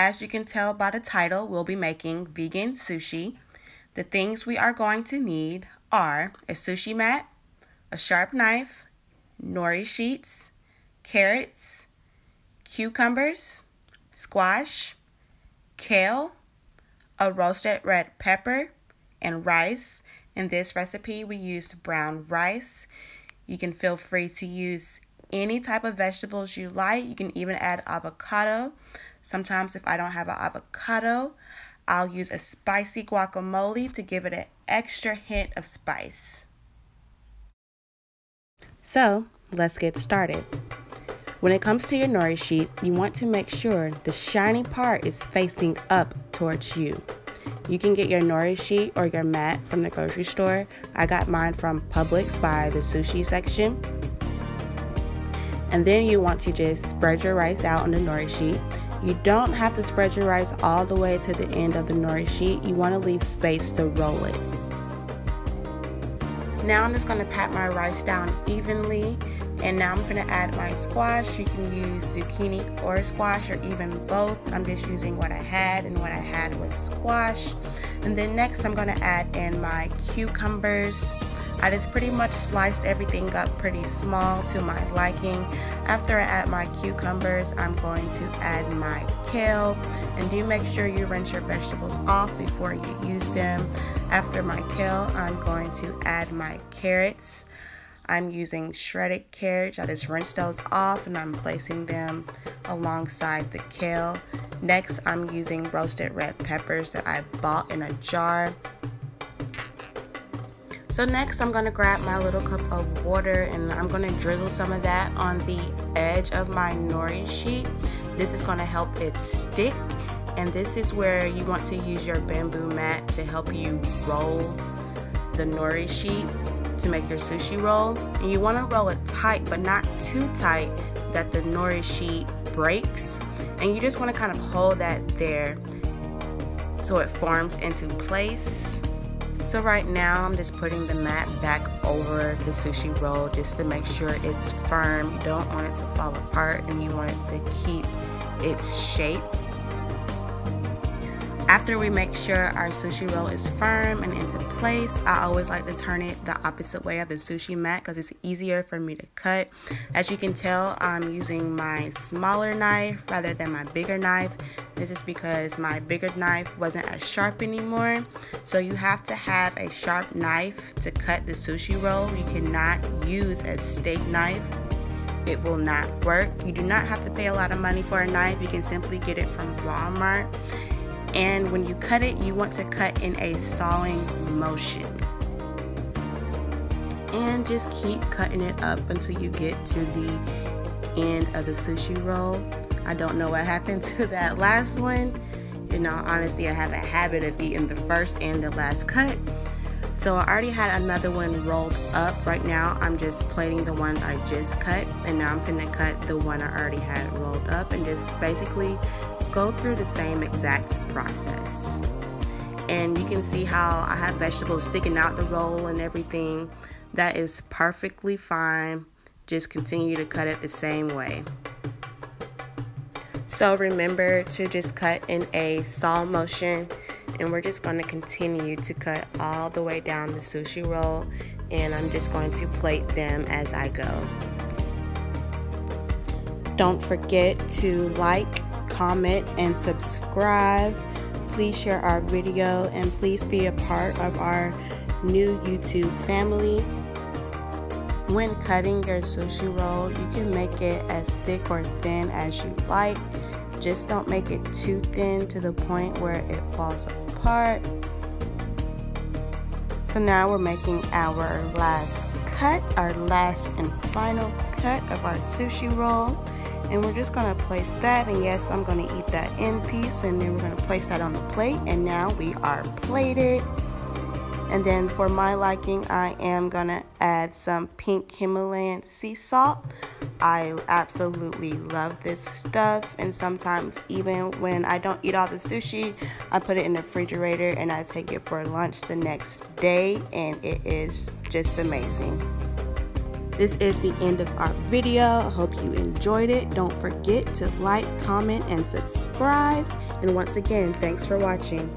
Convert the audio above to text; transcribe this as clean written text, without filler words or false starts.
as you can tell by the title, we'll be making vegan sushi. The things we are going to need are a sushi mat, a sharp knife, nori sheets, carrots, cucumbers, squash, kale, a roasted red pepper, and rice. In this recipe, we used brown rice. You can feel free to use any type of vegetables you like. You can even add avocado. Sometimes if I don't have an avocado, I'll use a spicy guacamole to give it an extra hint of spice. So let's get started. When it comes to your nori sheet, you want to make sure the shiny part is facing up towards you. You can get your nori sheet or your mat from the grocery store. I got mine from Publix by the sushi section. And then you want to just spread your rice out on the nori sheet. You don't have to spread your rice all the way to the end of the nori sheet. You want to leave space to roll it. Now I'm just going to pat my rice down evenly. And now I'm going to add my squash. You can use zucchini or squash or even both. I'm just using what I had, and what I had was squash. And then next I'm going to add in my cucumbers. I just pretty much sliced everything up pretty small to my liking. After I add my cucumbers, I'm going to add my kale. And do make sure you rinse your vegetables off before you use them. After my kale, I'm going to add my carrots. I'm using shredded carrots. I just rinsed those off and I'm placing them alongside the kale. Next, I'm using roasted red peppers that I bought in a jar. So next, I'm going to grab my little cup of water and I'm going to drizzle some of that on the edge of my nori sheet. This is going to help it stick, and this is where you want to use your bamboo mat to help you roll the nori sheet to make your sushi roll. And you want to roll it tight, but not too tight that the nori sheet breaks. And you just want to kind of hold that there so it forms into place. So right now I'm just putting the mat back over the sushi roll just to make sure it's firm. You don't want it to fall apart and you want it to keep its shape. After we make sure our sushi roll is firm and into place, I always like to turn it the opposite way of the sushi mat because it's easier for me to cut. As you can tell, I'm using my smaller knife rather than my bigger knife. This is because my bigger knife wasn't as sharp anymore. So you have to have a sharp knife to cut the sushi roll. You cannot use a steak knife. It will not work. You do not have to pay a lot of money for a knife. You can simply get it from Walmart. And when you cut it, you want to cut in a sawing motion. And just keep cutting it up until you get to the end of the sushi roll. I don't know what happened to that last one. You know, honestly, I have a habit of eating the first and the last cut. So I already had another one rolled up. Right now, I'm just plating the ones I just cut. And now I'm finna cut the one I already had rolled up and just basically go through the same exact process. And you can see how I have vegetables sticking out the roll and everything. That is perfectly fine. Just continue to cut it the same way. So remember to just cut in a saw motion, and we're just going to continue to cut all the way down the sushi roll, and I'm just going to plate them as I go. Don't forget to like, comment, and subscribe. Please share our video and please be a part of our new YouTube family. When cutting your sushi roll, you can make it as thick or thin as you like. Just don't make it too thin to the point where it falls apart. So now we're making our last cut, our last and final cut of our sushi roll. And we're just going to place that, and yes, I'm going to eat that end piece, and then we're going to place that on the plate, and now we are plated. And then for my liking, I am going to add some pink Himalayan sea salt. I absolutely love this stuff, and sometimes even when I don't eat all the sushi, I put it in the refrigerator and I take it for lunch the next day, and it is just amazing. This is the end of our video. I hope you enjoyed it. Don't forget to like, comment, and subscribe. And once again, thanks for watching.